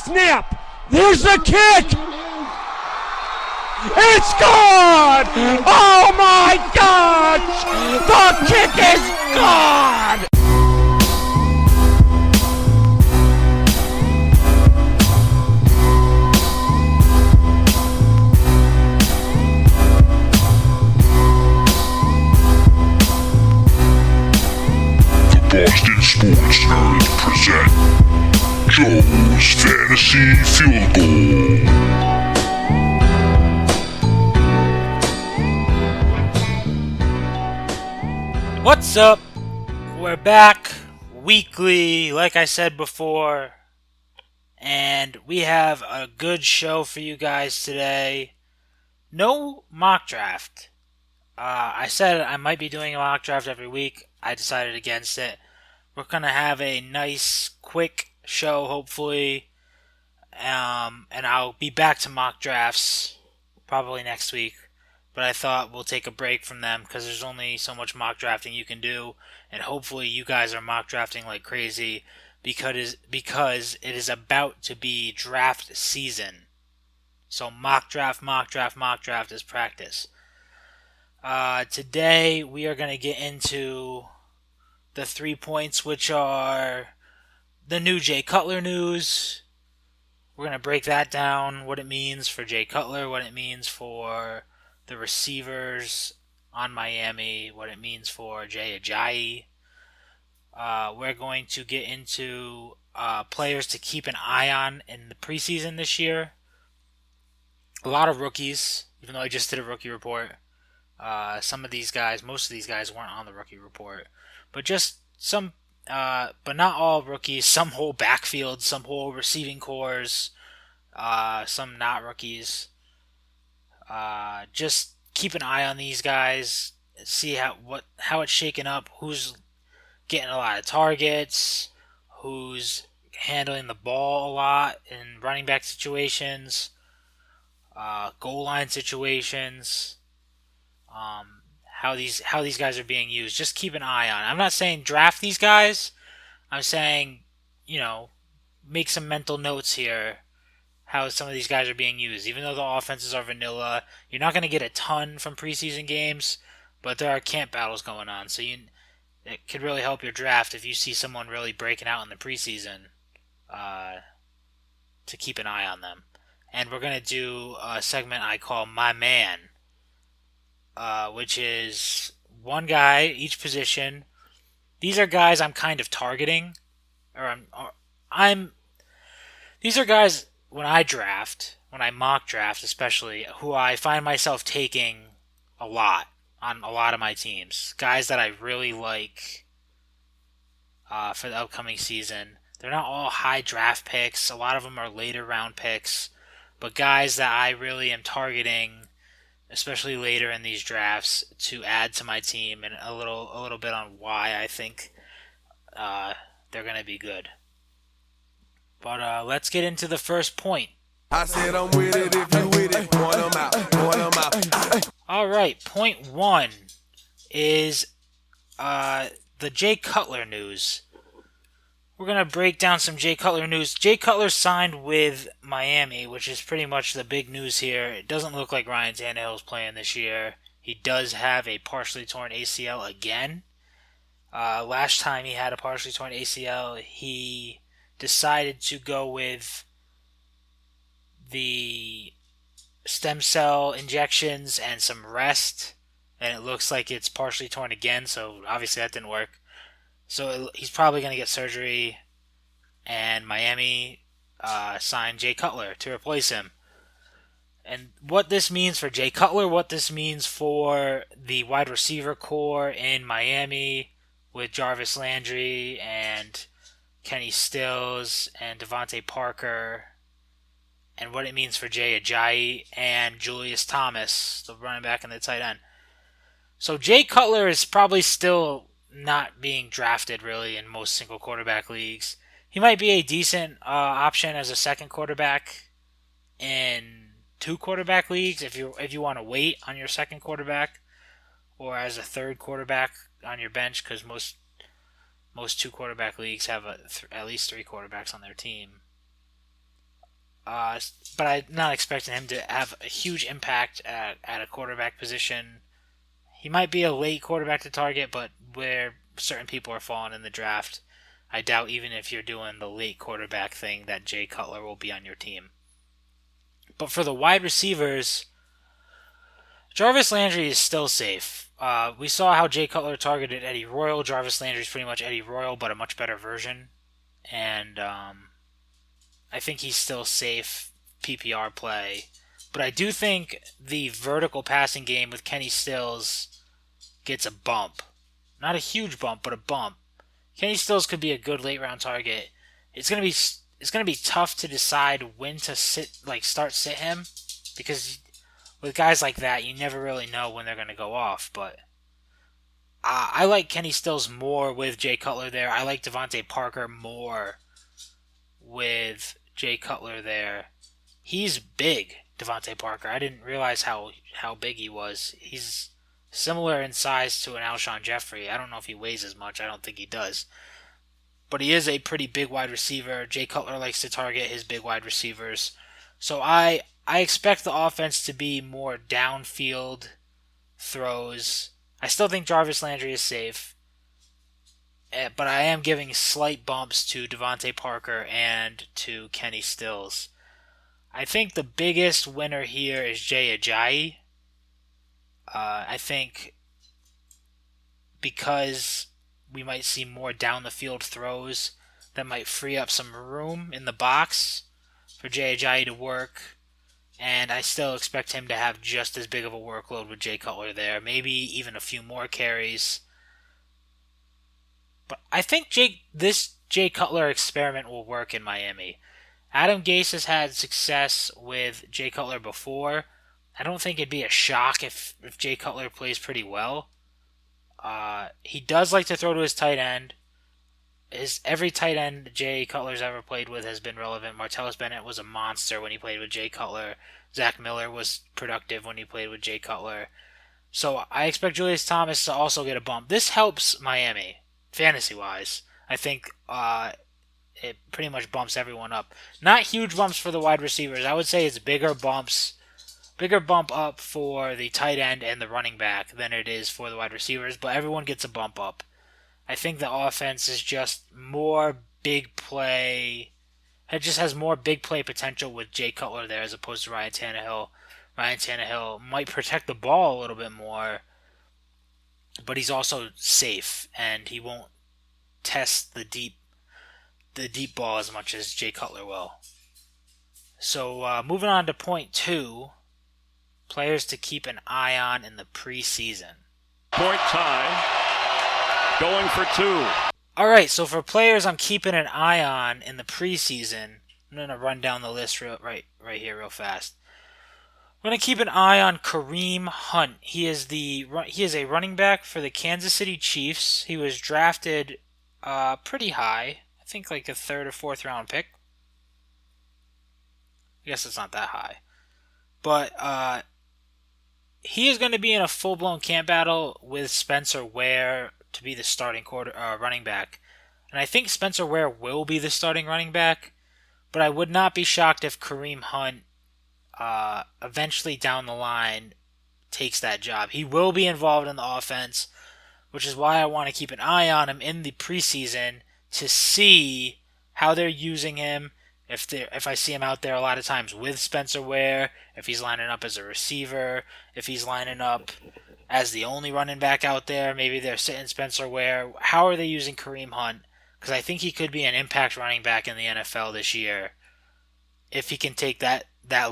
snap. There's the kick. It's gone. Oh my gosh. The kick is gone. Boston Sports Nerds present Joe's Fantasy Field Goal. What's up? We're back weekly, like I said before, and we have a good show for you guys today. No mock draft. I said I might be doing a mock draft every week. I decided against it. We're going to have a nice, quick show, hopefully. And I'll be back to mock drafts probably next week. But I thought we'll take a break from them because there's only so much mock drafting you can do. And hopefully you guys are mock drafting like crazy because it is about to be draft season. So mock draft is practice. Today we are going to get into the 3 points, which are the new Jay Cutler news. We're going to break that down, what it means for Jay Cutler, what it means for the receivers on Miami, what it means for Jay Ajayi. We're going to get into players to keep an eye on in the preseason this year. A lot of rookies, even though I just did a rookie report. Most of these guys weren't on the rookie report. But just some, but not all rookies. Some whole backfields, some whole receiving cores, some not rookies. Just keep an eye on these guys. See how it's shaking up. Who's getting a lot of targets? Who's handling the ball a lot in running back situations? Goal line situations. How these guys are being used. Just keep an eye on it. I'm not saying draft these guys. I'm saying, make some mental notes here. How some of these guys are being used. Even though the offenses are vanilla, you're not going to get a ton from preseason games, but there are camp battles going on. So it could really help your draft if you see someone really breaking out in the preseason to keep an eye on them. And we're going to do a segment I call My Man. Which is one guy, each position. These are guys I'm kind of targeting, these are guys when I mock draft especially, who I find myself taking a lot on a lot of my teams. Guys that I really like for the upcoming season. They're not all high draft picks. A lot of them are later round picks, but guys that I really am targeting, especially later in these drafts, to add to my team, and a little bit on why I think they're going to be good. But let's get into the first point. I said I'm with it if you with it. Point them out. All right, point one is the Jay Cutler news. We're going to break down some Jay Cutler news. Jay Cutler signed with Miami, which is pretty much the big news here. It doesn't look like Ryan Tannehill is playing this year. He does have a partially torn ACL again. Last time he had a partially torn ACL, he decided to go with the stem cell injections and some rest, and it looks like it's partially torn again, so obviously that didn't work. So he's probably going to get surgery, and Miami signed Jay Cutler to replace him. And what this means for Jay Cutler, what this means for the wide receiver core in Miami with Jarvis Landry and Kenny Stills and Devontae Parker, and what it means for Jay Ajayi and Julius Thomas, the running back and the tight end. So Jay Cutler is probably still not being drafted really in most single quarterback leagues. He might be a decent option as a second quarterback in 2 quarterback leagues if you want to wait on your second quarterback, or as a third quarterback on your bench, because most 2 quarterback leagues have at least 3 quarterbacks on their team. but I'm not expecting him to have a huge impact at a quarterback position. He might be a late quarterback to target, but where certain people are falling in the draft, I doubt even if you're doing the late quarterback thing that Jay Cutler will be on your team. But for the wide receivers, Jarvis Landry is still safe. We saw how Jay Cutler targeted Eddie Royal. Jarvis Landry is pretty much Eddie Royal, but a much better version. And I think he's still safe PPR play. But I do think the vertical passing game with Kenny Stills gets a bump. Not a huge bump, but a bump. Kenny Stills could be a good late round target. It's gonna be tough to decide when to start sit him, because with guys like that, you never really know when they're gonna go off. But I like Kenny Stills more with Jay Cutler there. I like Devontae Parker more with Jay Cutler there. He's big, Devontae Parker. I didn't realize how big he was. He's similar in size to an Alshon Jeffrey. I don't know if he weighs as much. I don't think he does. But he is a pretty big wide receiver. Jay Cutler likes to target his big wide receivers. So I expect the offense to be more downfield throws. I still think Jarvis Landry is safe. But I am giving slight bumps to Devontae Parker and to Kenny Stills. I think the biggest winner here is Jay Ajayi. I think because we might see more down the field throws that might free up some room in the box for Jay Ajayi to work. And I still expect him to have just as big of a workload with Jay Cutler there. Maybe even a few more carries. But I think this Jay Cutler experiment will work in Miami. Adam Gase has had success with Jay Cutler before. I don't think it'd be a shock if Jay Cutler plays pretty well. He does like to throw to his tight end. Every tight end Jay Cutler's ever played with has been relevant. Martellus Bennett was a monster when he played with Jay Cutler. Zach Miller was productive when he played with Jay Cutler. So I expect Julius Thomas to also get a bump. This helps Miami, fantasy-wise. I think it pretty much bumps everyone up. Not huge bumps for the wide receivers. I would say it's bigger bump up for the tight end and the running back than it is for the wide receivers, but everyone gets a bump up. I think the offense is just more big play. It just has more big play potential with Jay Cutler there as opposed to Ryan Tannehill. Ryan Tannehill might protect the ball a little bit more, but he's also safe, and he won't test the deep ball as much as Jay Cutler will. So moving on to point 2, players to keep an eye on in the preseason. Point tie. Going for 2. All right, so for players I'm keeping an eye on in the preseason, I'm going to run down the list right here real fast. I'm going to keep an eye on Kareem Hunt. He is a running back for the Kansas City Chiefs. He was drafted pretty high. I think like a 3rd or 4th round pick. I guess it's not that high. But he is going to be in a full-blown camp battle with Spencer Ware to be the starting running back. And I think Spencer Ware will be the starting running back, but I would not be shocked if Kareem Hunt eventually down the line takes that job. He will be involved in the offense, which is why I want to keep an eye on him in the preseason to see how they're using him. If I see him out there a lot of times with Spencer Ware, if he's lining up as a receiver, if he's lining up as the only running back out there, maybe they're sitting Spencer Ware. How are they using Kareem Hunt? Because I think he could be an impact running back in the NFL this year if he can take that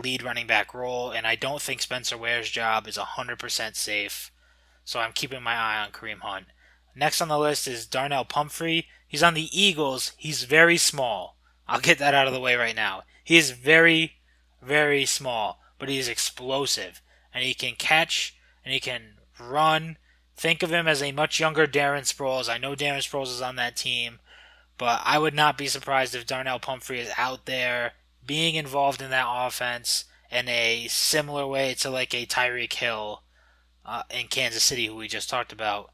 lead running back role, and I don't think Spencer Ware's job is 100% safe, so I'm keeping my eye on Kareem Hunt. Next on the list is Darnell Pumphrey. He's on the Eagles. He's very small. I'll get that out of the way right now. He is very, very small, but he is explosive, and he can catch, and he can run. Think of him as a much younger Darren Sproles. I know Darren Sproles is on that team, but I would not be surprised if Darnell Pumphrey is out there being involved in that offense in a similar way to like a Tyreek Hill in Kansas City, who we just talked about.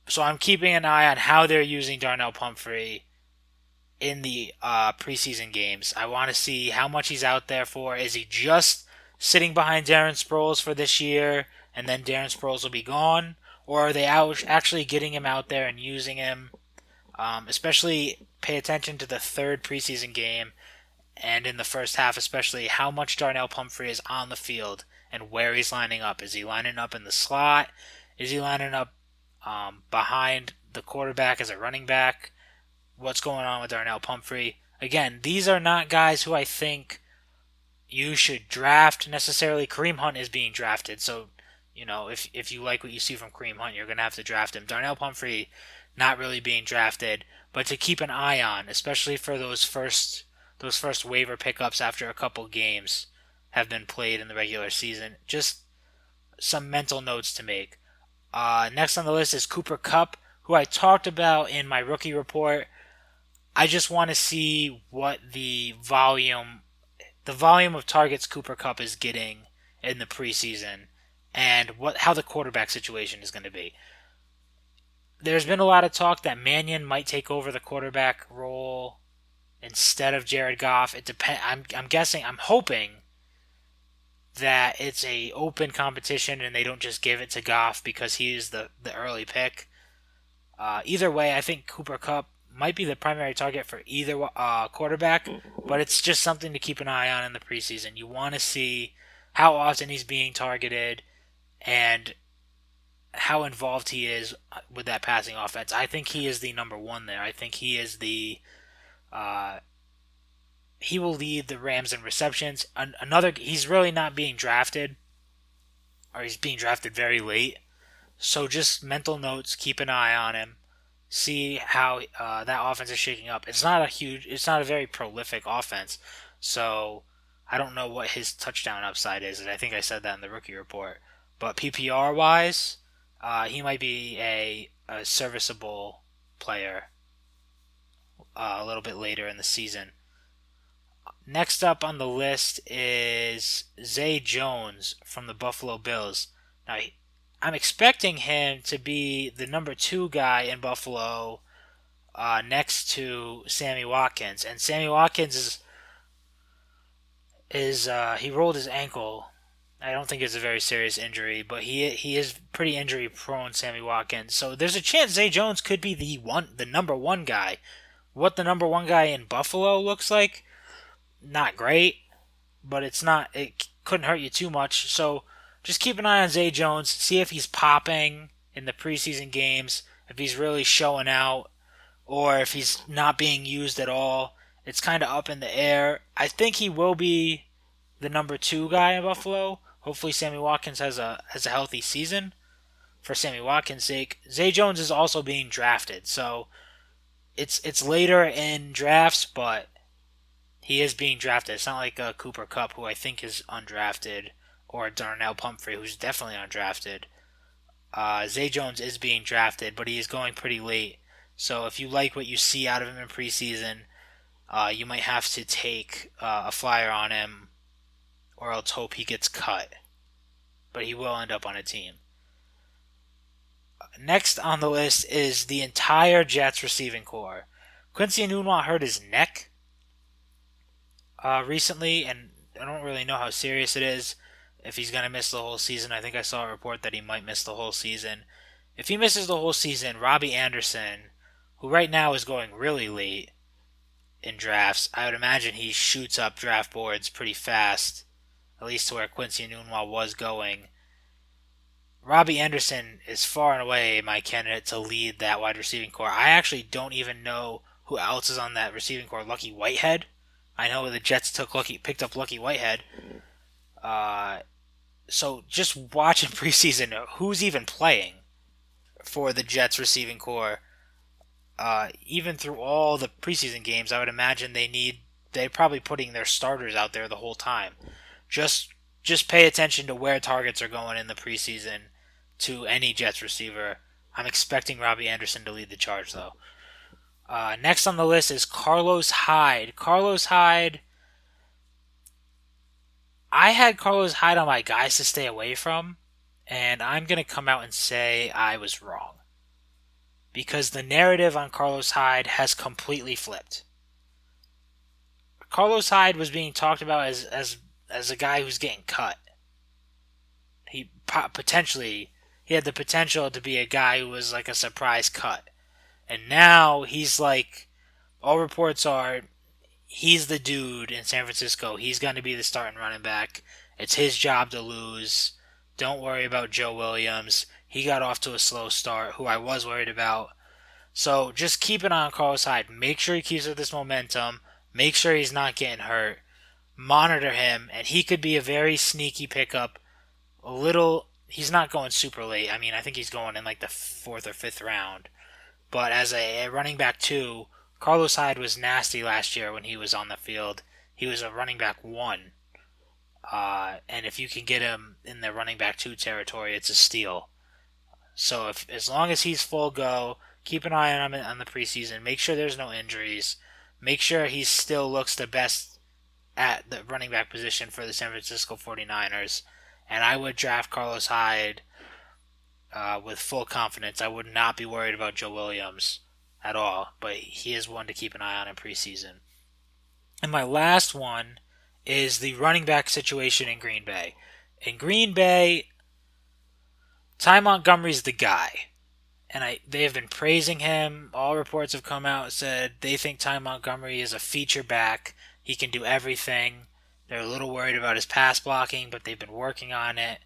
So I'm keeping an eye on how they're using Darnell Pumphrey. in the preseason games. I want to see how much he's out there for. Is he just sitting behind Darren Sproles for this year, and then Darren Sproles will be gone? Or are they actually getting him out there and using him? Especially pay attention to the third preseason game, and in the first half especially, how much Darnell Pumphrey is on the field and where he's lining up. Is he lining up in the slot? Is he lining up behind the quarterback as a running back? What's going on with Darnell Pumphrey? Again, these are not guys who I think you should draft necessarily. Kareem Hunt is being drafted, so if you like what you see from Kareem Hunt, you're going to have to draft him. Darnell Pumphrey not really being drafted, but to keep an eye on, especially for those first waiver pickups after a couple games have been played in the regular season. Just some mental notes to make. Next on the list is Cooper Kupp, who I talked about in my rookie report. I just want to see what the volume of targets Cooper Kupp is getting in the preseason, and how the quarterback situation is going to be. There's been a lot of talk that Mannion might take over the quarterback role instead of Jared Goff. It depends. I'm hoping that it's a open competition and they don't just give it to Goff because he is the early pick. Either way, I think Cooper Kupp might be the primary target for either quarterback, but it's just something to keep an eye on in the preseason. You want to see how often he's being targeted and how involved he is with that passing offense. I think he is the number one there. I think he is he will lead the Rams in receptions. He's really not being drafted, or he's being drafted very late. So just mental notes, keep an eye on him. See how that offense is shaking up. It's not a very prolific offense. So I don't know what his touchdown upside is, and I think I said that in the rookie report. But PPR wise, he might be a serviceable player a little bit later in the season. Next up on the list is Zay Jones from the Buffalo Bills. Now, I'm expecting him to be the number 2 guy in Buffalo next to Sammy Watkins. And Sammy Watkins he rolled his ankle. I don't think it's a very serious injury, but he is pretty injury prone, Sammy Watkins. So there's a chance Zay Jones could be the number 1 guy. What the number 1 guy in Buffalo looks like, not great, but it couldn't hurt you too much. So just keep an eye on Zay Jones, see if he's popping in the preseason games, if he's really showing out, or if he's not being used at all. It's kind of up in the air. I think he will be the number 2 guy in Buffalo. Hopefully Sammy Watkins has a healthy season for Sammy Watkins' sake. Zay Jones is also being drafted, so it's later in drafts, but he is being drafted. It's not like Cooper Kupp, who I think is undrafted, or Darnell Pumphrey, who's definitely undrafted. Zay Jones is being drafted, but he is going pretty late. So if you like what you see out of him in preseason, you might have to take a flyer on him, or else hope he gets cut. But he will end up on a team. Next on the list is the entire Jets receiving core. Quincy Enunwa hurt his neck recently, and I don't really know how serious it is. If he's going to miss the whole season, I think I saw a report that he might miss the whole season. If he misses the whole season, Robbie Anderson, who right now is going really late in drafts, I would imagine he shoots up draft boards pretty fast, at least to where Quincy Enunwa was going. Robbie Anderson is far and away my candidate to lead that wide receiving core. I actually don't even know who else is on that receiving core. Lucky Whitehead. I know the Jets picked up Lucky Whitehead. So just watching preseason, who's even playing for the Jets receiving core? Even through all the preseason games, I would imagine they're probably putting their starters out there the whole time. Just pay attention to where targets are going in the preseason to any Jets receiver. I'm expecting Robbie Anderson to lead the charge, though. Next on the list is Carlos Hyde. Carlos Hyde, I had Carlos Hyde on my guys to stay away from, and I'm going to come out and say I was wrong. Because the narrative on Carlos Hyde has completely flipped. Carlos Hyde was being talked about as a guy who's getting cut. He had the potential to be a guy who was like a surprise cut. And now he's like, all reports are, he's the dude in San Francisco. He's going to be the starting running back. It's his job to lose. Don't worry about Joe Williams. He got off to a slow start, who I was worried about. So just keep an eye on Carlos Hyde. Make sure he keeps with this momentum. Make sure he's not getting hurt. Monitor him, and he could be a very sneaky pickup. He's not going super late. I mean, I think he's going in like the 4th or 5th round. But as a running back 2, Carlos Hyde was nasty last year when he was on the field. He was a running back 1. And if you can get him in the running back 2 territory, it's a steal. So as long as he's full go, keep an eye on him on the preseason. Make sure there's no injuries. Make sure he still looks the best at the running back position for the San Francisco 49ers. And I would draft Carlos Hyde with full confidence. I would not be worried about Joe Williams at all. But he is one to keep an eye on in preseason. And my last one is the running back situation in Green Bay. In Green Bay, Ty Montgomery's the guy. And they have been praising him. All reports have come out and said they think Ty Montgomery is a feature back. He can do everything. They're a little worried about his pass blocking, but they've been working on it.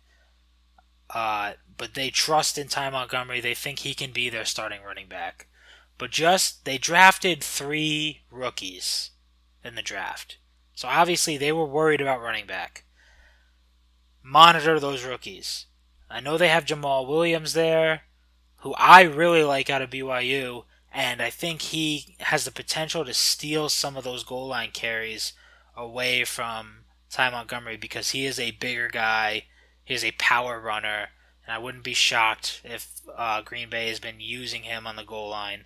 But they trust in Ty Montgomery. They think he can be their starting running back. But they drafted 3 rookies in the draft. So obviously they were worried about running back. Monitor those rookies. I know they have Jamal Williams there, who I really like out of BYU, and I think he has the potential to steal some of those goal line carries away from Ty Montgomery because he is a bigger guy, he is a power runner, and I wouldn't be shocked if Green Bay has been using him on the goal line.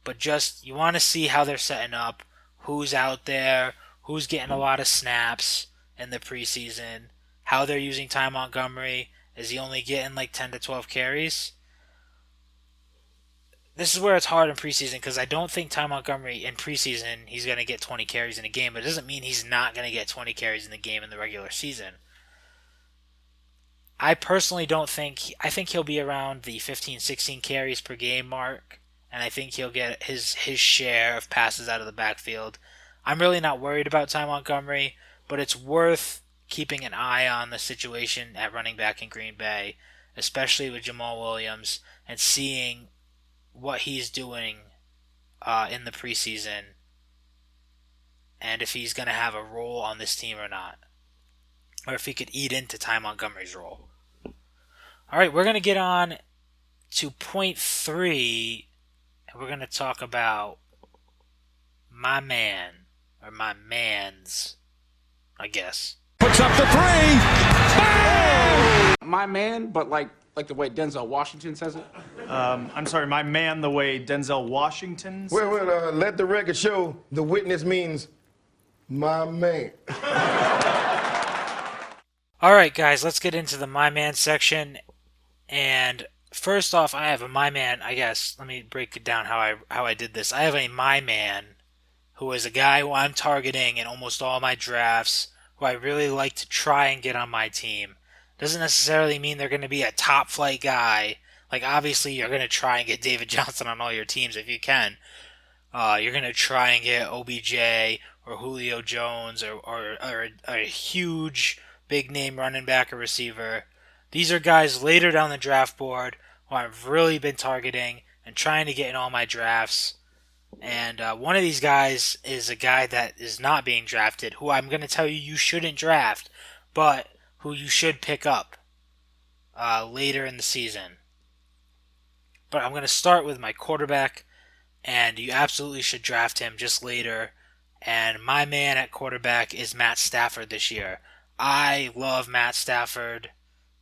But you want to see how they're setting up, who's out there, who's getting a lot of snaps in the preseason, how they're using Ty Montgomery. Is he only getting like 10 to 12 carries? This is where it's hard in preseason because I don't think Ty Montgomery in preseason he's going to get 20 carries in a game, but it doesn't mean he's not going to get 20 carries in the game in the regular season. I personally I think he'll be around the 15, 16 carries per game mark, and I think he'll get his share of passes out of the backfield. I'm really not worried about Ty Montgomery, but it's worth keeping an eye on the situation at running back in Green Bay, especially with Jamal Williams, and seeing what he's doing in the preseason and if he's going to have a role on this team or not, or if he could eat into Ty Montgomery's role. All right, we're going to get on to point 3, and we're going to talk about my man, or my mans, I guess. Puts up the 3. Bang! My man, but like the way Denzel Washington says it. I'm sorry, my man, the way Denzel Washington's. Well, let the record show the witness means my man. All right, guys, let's get into the my man section. And first off, I have a my man, I guess. Let me break it down how I did this. I have a my man who is a guy who I'm targeting in almost all my drafts, who I really like to try and get on my team. Doesn't necessarily mean they're going to be a top flight guy. Like, obviously, you're going to try and get David Johnson on all your teams if you can. You're going to try and get OBJ or Julio Jones or a huge big name running back or receiver. These are guys later down the draft board who I've really been targeting and trying to get in all my drafts. And one of these guys is a guy that is not being drafted, who I'm going to tell you shouldn't draft, but who you should pick up later in the season. But I'm going to start with my quarterback, and you absolutely should draft him just later. And my man at quarterback is Matt Stafford this year. I love Matt Stafford.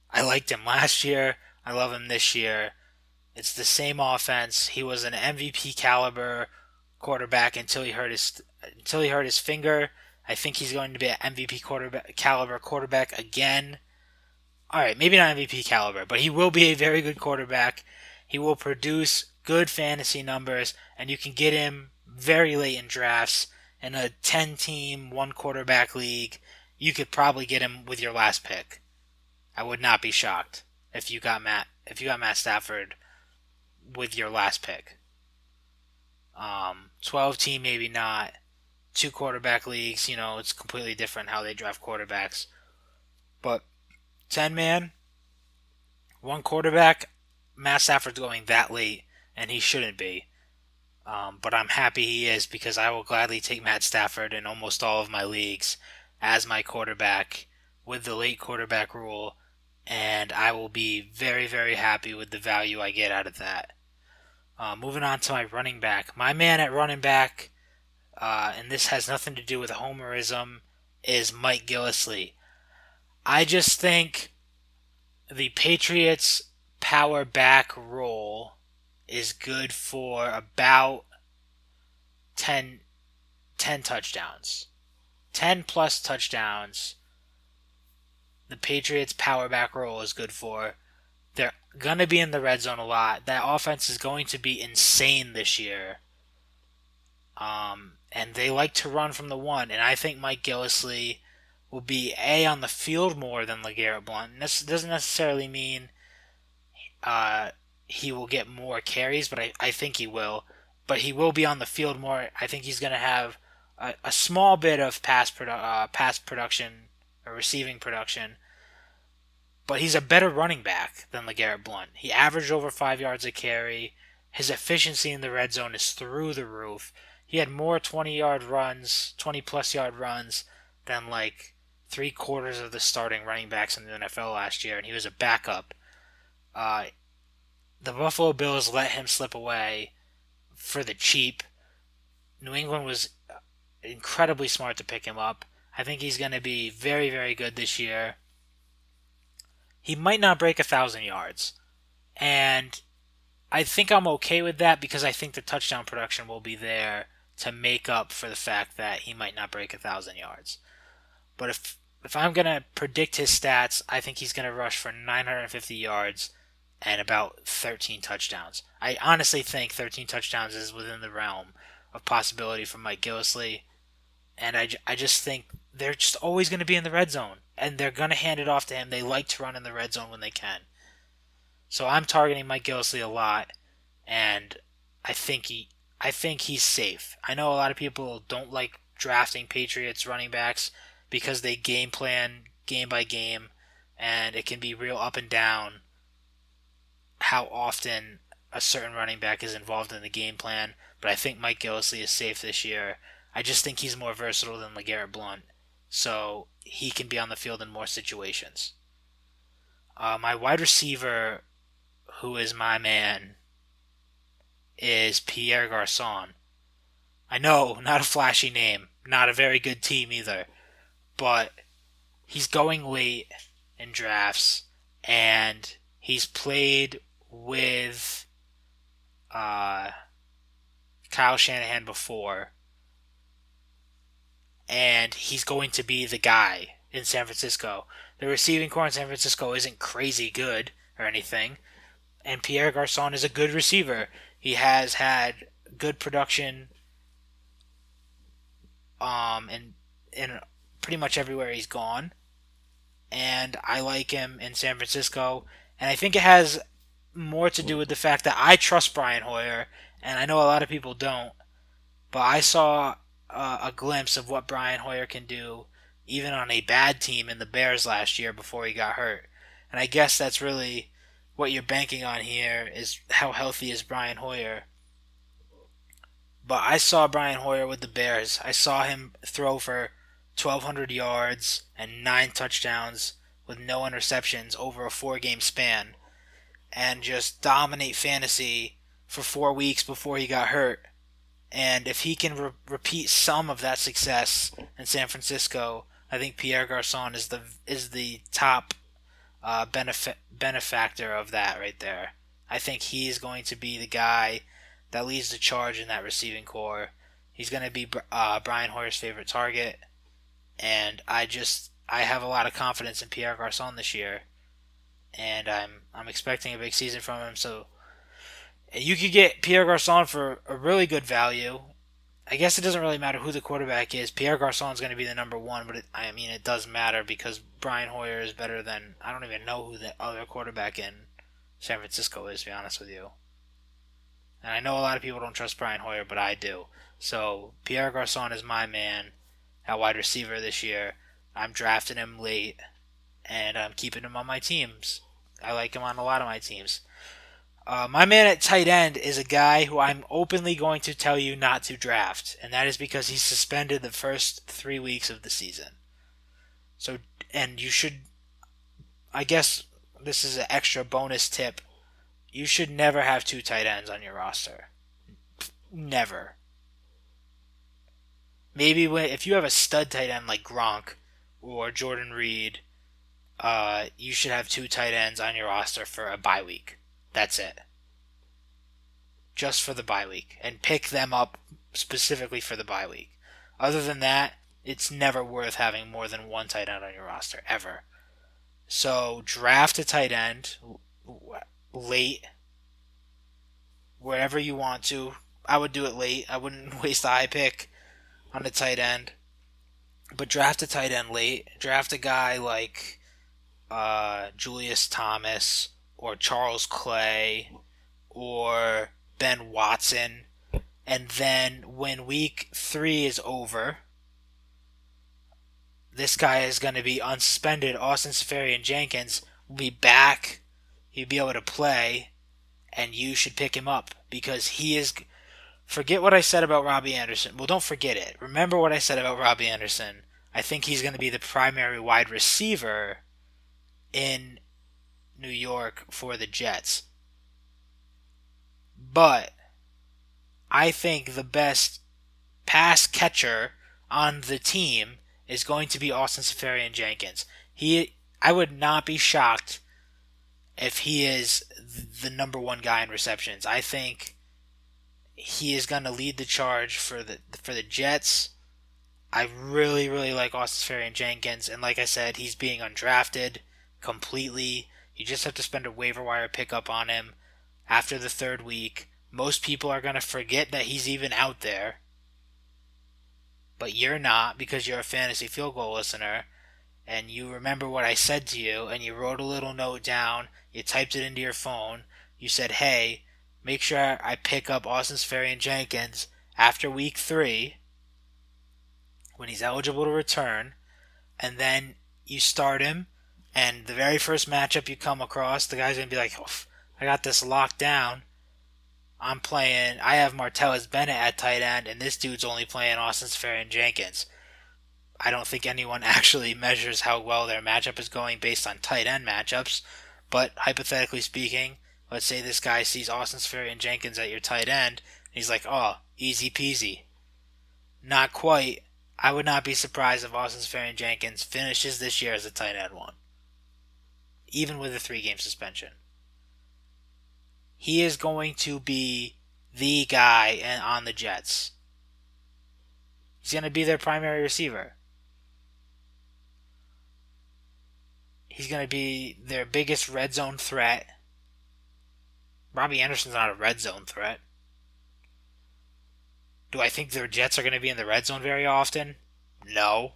I liked him last year. I love him this year. It's the same offense. He was an MVP caliber quarterback until he hurt his finger. I think he's going to be an MVP caliber quarterback again. All right, maybe not MVP caliber, but he will be a very good quarterback. He will produce good fantasy numbers, and you can get him very late in drafts. in a 10-team, one-quarterback league, you could probably get him with your last pick. I would not be shocked if you got Matt Stafford with your last pick. 12-team, maybe not. 2-quarterback leagues, it's completely different how they draft quarterbacks. But 10-man, one quarterback, Matt Stafford's going that late, and he shouldn't be. But I'm happy he is, because I will gladly take Matt Stafford in almost all of my leagues as my quarterback with the late quarterback rule, and I will be very, very happy with the value I get out of that. Moving on to my running back. My man at running back, and this has nothing to do with homerism, is Mike Gillislee. I just think the Patriots' power back role is good for about 10 touchdowns. 10 plus touchdowns. The Patriots' power back role is good for. They're going to be in the red zone a lot. That offense is going to be insane this year. And they like to run from the one. And I think Mike Gillislee will be on the field more than LeGarrette Blount. And this doesn't necessarily mean he will get more carries, but I think he will. But he will be on the field more. I think he's going to have a small bit of pass production or receiving production. But he's a better running back than LeGarrette Blount. He averaged over 5 yards a carry. His efficiency in the red zone is through the roof. He had more 20-plus yard runs than like 3/4 of the starting running backs in the NFL last year, and he was a backup. The Buffalo Bills let him slip away for the cheap. New England was incredibly smart to pick him up. I think he's going to be very, very good this year. He might not break 1,000 yards. And I think I'm okay with that, because I think the touchdown production will be there to make up for the fact that he might not break 1,000 yards. But if I'm going to predict his stats, I think he's going to rush for 950 yards and about 13 touchdowns. I honestly think 13 touchdowns is within the realm of possibility for Mike Gillislee. And I just think they're just always going to be in the red zone. And they're going to hand it off to him. They like to run in the red zone when they can. So I'm targeting Mike Gillislee a lot. And I think he's safe. I know a lot of people don't like drafting Patriots running backs because they game plan game by game. And it can be real up and down how often a certain running back is involved in the game plan. But I think Mike Gillislee is safe this year. I just think he's more versatile than LeGarrette Blount, so he can be on the field in more situations. My wide receiver, who is my man, is Pierre Garçon. I know, not a flashy name, not a very good team either, but he's going late in drafts, and he's played with Kyle Shanahan before. And he's going to be the guy in San Francisco. The receiving core in San Francisco isn't crazy good or anything. And Pierre Garçon is a good receiver. He has had good production in pretty much everywhere he's gone. And I like him in San Francisco. And I think it has more to do with the fact that I trust Brian Hoyer. And I know a lot of people don't. But I saw a glimpse of what Brian Hoyer can do, even on a bad team in the Bears last year before he got hurt. And I guess that's really what you're banking on here, is how healthy is Brian Hoyer. But I saw Brian Hoyer with the Bears. I saw him throw for 1,200 yards and 9 touchdowns with no interceptions over a 4-game span, and just dominate fantasy for 4 weeks before he got hurt. And if he can repeat some of that success in San Francisco, I think Pierre Garçon is the top benefactor of that right there. I think he's going to be the guy that leads the charge in that receiving core. He's going to be Brian Hoyer's favorite target, and I have a lot of confidence in Pierre Garçon this year, and I'm expecting a big season from him. So you could get Pierre Garçon for a really good value I guess it doesn't really matter who the quarterback is. Pierre Garçon is going to be the number one, but it does matter because Brian Hoyer is better than, I don't even know who the other quarterback in San Francisco is, to be honest with you. And I know a lot of people don't trust Brian Hoyer, but I do. So Pierre Garçon is my man at wide receiver this year. I'm drafting him late, and I'm keeping him on my teams. I like him on a lot of my teams. My man at tight end is a guy who I'm openly going to tell you not to draft, and that is because he's suspended the first 3 weeks of the season. So, and you should, I guess this is an extra bonus tip, you should never have 2 tight ends on your roster. Never. Maybe if you have a stud tight end like Gronk or Jordan Reed, you should have 2 tight ends on your roster for a bye week. That's it. Just for the bye week. And pick them up specifically for the bye week. Other than that, it's never worth having more than 1 tight end on your roster, ever. So draft a tight end late, wherever you want to. I would do it late. I wouldn't waste a high pick on a tight end. But draft a tight end late. Draft a guy like Julius Thomas or Charles Clay or Ben Watson. And then when week 3 is over, this guy is going to be unsuspended. Austin Seferian-Jenkins will be back. He'll be able to play. And you should pick him up because he is... Forget what I said about Robbie Anderson. Well, don't forget it. Remember what I said about Robbie Anderson. I think he's going to be the primary wide receiver in New York for the Jets. But I think the best pass catcher on the team is going to be Austin Seferian-Jenkins. I would not be shocked if he is the number 1 guy in receptions. I think he is going to lead the charge for the Jets. I really, really like Austin Seferian-Jenkins, and like I said, he's being undrafted completely. You just have to spend a waiver wire pickup on him after the 3rd week. Most people are going to forget that he's even out there, but you're not because you're a fantasy field goal listener, and you remember what I said to you, and you wrote a little note down, you typed it into your phone, you said, hey, make sure I pick up Austin Seferian-Jenkins after week 3 when he's eligible to return, and then you start him, and the very first matchup you come across, the guy's going to be like, oh, I got this locked down. I have Martellus Bennett at tight end, and this dude's only playing Austin Seferian-Jenkins. I don't think anyone actually measures how well their matchup is going based on tight end matchups, but hypothetically speaking, let's say this guy sees Austin Seferian-Jenkins at your tight end, and he's like, oh, easy peasy. Not quite. I would not be surprised if Austin Seferian-Jenkins finishes this year as a tight end 1, even with a 3-game suspension. He is going to be the guy on the Jets. He's going to be their primary receiver. He's going to be their biggest red zone threat. Robbie Anderson's not a red zone threat. Do I think the Jets are going to be in the red zone very often? No.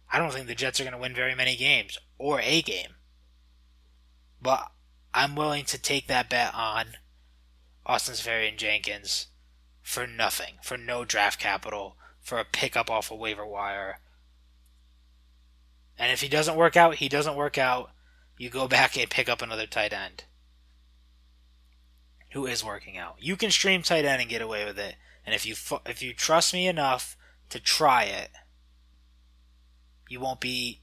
I don't think the Jets are going to win very many games, or a game. But I'm willing to take that bet on Austin Seferian-Jenkins for nothing, for no draft capital, for a pickup off a waiver wire. And if he doesn't work out, he doesn't work out. You go back and pick up another tight end who is working out. You can stream tight end and get away with it. And if you trust me enough to try it, you'll be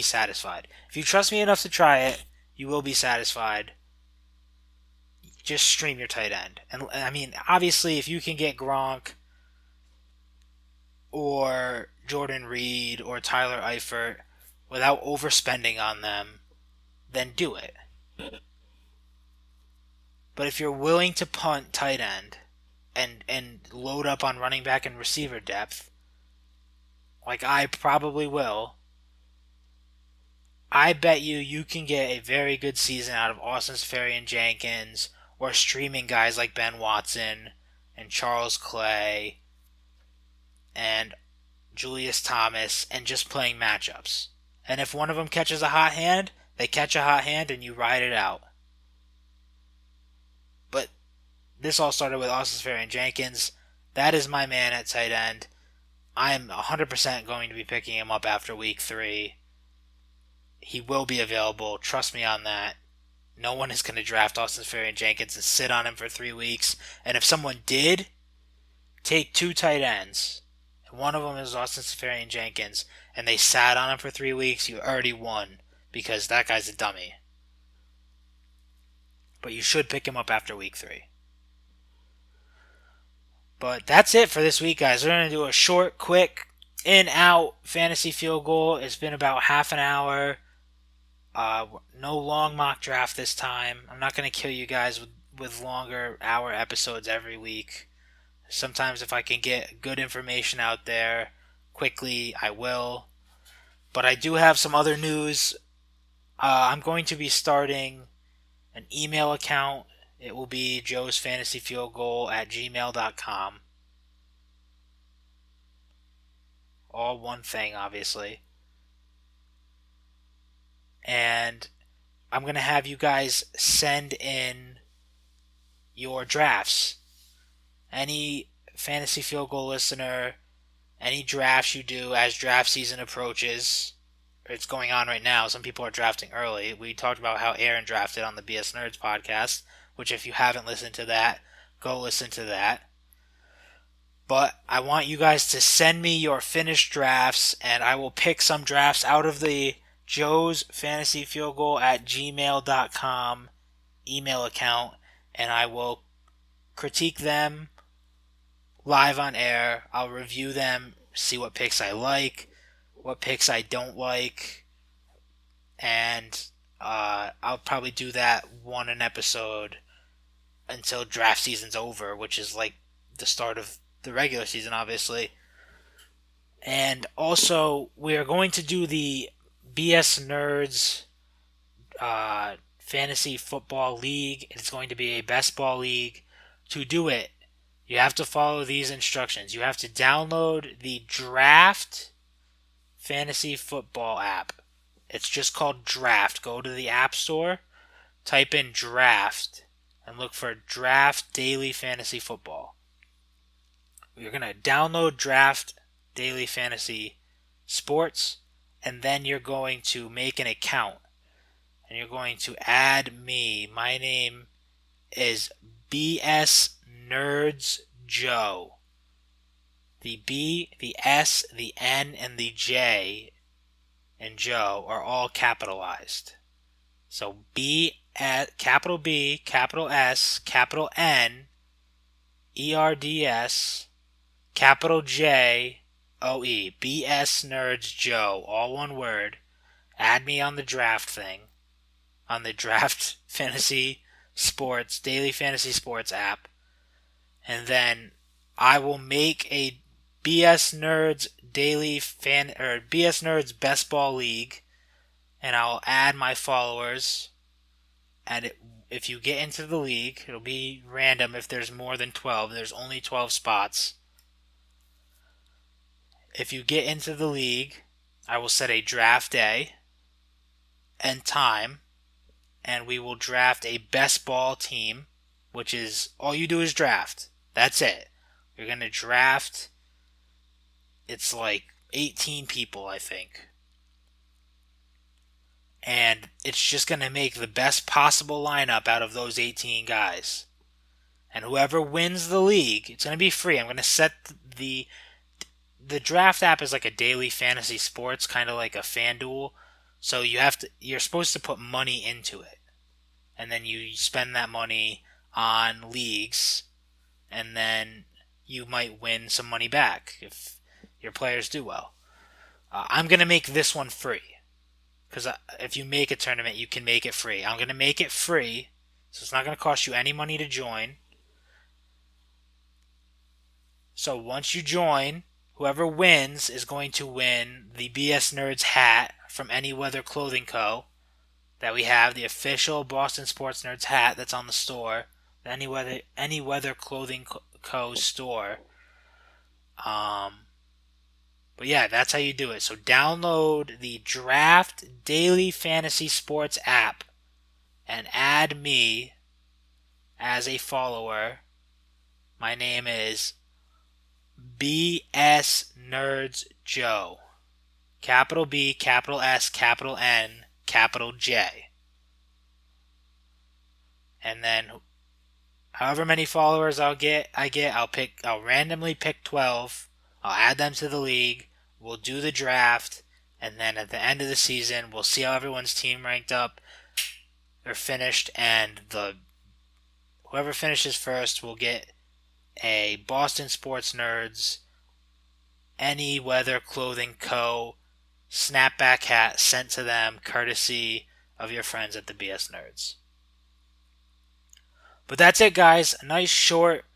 satisfied. If you trust me enough to try it, you will be satisfied. Just stream your tight end. And I mean, obviously, if you can get Gronk or Jordan Reed or Tyler Eifert without overspending on them, then do it. But if you're willing to punt tight end and load up on running back and receiver depth, like I probably will, I bet you can get a very good season out of Austin Seferian-Jenkins or streaming guys like Ben Watson and Charles Clay and Julius Thomas and just playing matchups. And if one of them catches a hot hand, they catch a hot hand and you ride it out. But this all started with Austin Seferian-Jenkins. That is my man at tight end. I'm 100% going to be picking him up after week 3. He will be available. Trust me on that. No one is going to draft Austin Seferian-Jenkins and sit on him for 3 weeks. And if someone did, take 2 tight ends, and one of them is Austin Seferian-Jenkins, and they sat on him for 3 weeks, you already won because that guy's a dummy. But you should pick him up after week 3. But that's it for this week, guys. We're going to do a short, quick, in-out fantasy field goal. It's been about half an hour. No long mock draft this time. I'm not going to kill you guys with longer hour episodes every week. Sometimes if I can get good information out there quickly, I will. But I do have some other news. I'm going to be starting an email account. It will be joesfantasyfieldgoal@gmail.com. All one thing, obviously. And I'm going to have you guys send in your drafts. Any fantasy field goal listener, any drafts you do as draft season approaches. It's going on right now. Some people are drafting early. We talked about how Aaron drafted on the B.S.N podcast, which if you haven't listened to that, go listen to that. But I want you guys to send me your finished drafts, and I will pick some drafts out of the joesfantasyfieldgoal@gmail.com email account, and I will critique them live on air. I'll review them, see what picks I like, what picks I don't like, and I'll probably do that one an episode until draft season's over, which is like the start of the regular season, obviously. And also, we are going to do the BS Nerds Fantasy Football League. It's going to be a best ball league. To do it, you have to follow these instructions. You have to download the Draft Fantasy Football app. It's just called Draft. Go to the App Store, type in Draft, and look for Draft Daily Fantasy Football. You're going to download Draft Daily Fantasy Sports, and then you're going to make an account. And you're going to add me. My name is B.S. Nerds Joe. The B, the S, the N, and the J in Joe are all capitalized. So capital B, capital S, capital N, ERDS, capital J, OE. BS Nerds Joe. All one word. Add me on the draft thing. On the Draft Fantasy Sports, Daily Fantasy Sports app. And then I will make a BS Nerds BS Nerds Best Ball League, and I'll add my followers. And if you get into the league, it'll be random if there's more than 12. There's only 12 spots. If you get into the league, I will set a draft day and time, and we will draft a best ball team, which is all you do is draft. That's it. You're going to draft, it's like 18 people, I think. And it's just going to make the best possible lineup out of those 18 guys. And whoever wins the league, it's going to be free. I'm going to set the draft app is like a daily fantasy sports, kind of like a FanDuel. So you're supposed to put money into it. And then you spend that money on leagues, and then you might win some money back if your players do well. I'm going to make this one free. Because if you make a tournament, you can make it free. I'm going to make it free, so it's not going to cost you any money to join. So once you join, whoever wins is going to win the BS Nerds hat from Any Weather Clothing Co. that we have, the official Boston Sports Nerds hat that's on the store. The Any Weather Clothing Co. store. But yeah, that's how you do it. So download the Draft Daily Fantasy Sports app and add me as a follower. My name is B.S. Nerds Joe. Capital B, capital S, capital N, capital J. And then however many followers I'll randomly pick 12. I'll add them to the league. We'll do the draft, and then at the end of the season, we'll see how everyone's team ranked up or finished, and whoever finishes first will get a Boston Sports Nerds Any Weather Clothing Co. snapback hat sent to them courtesy of your friends at the B.S. Nerds. But that's it, guys. A nice short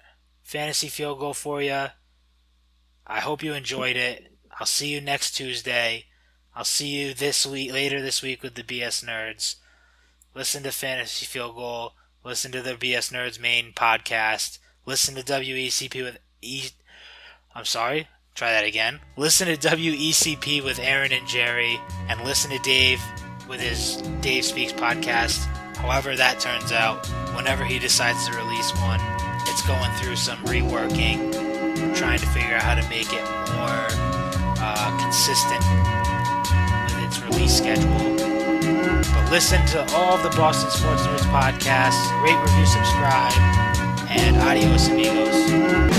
fantasy field goal for you. I hope you enjoyed it. I'll see you next Tuesday. I'll see you later this week with the BS Nerds. Listen to Fantasy Field Goal. Listen to the BS Nerds main podcast. Listen to WECP with Listen to WECP with Aaron and Jerry, and listen to Dave with his Dave Speaks podcast. However that turns out, whenever he decides to release one, it's going through some reworking, trying to figure out how to make it more consistent with its release schedule. But listen to all of the Boston Sports News podcasts, rate, review, subscribe, and adios amigos.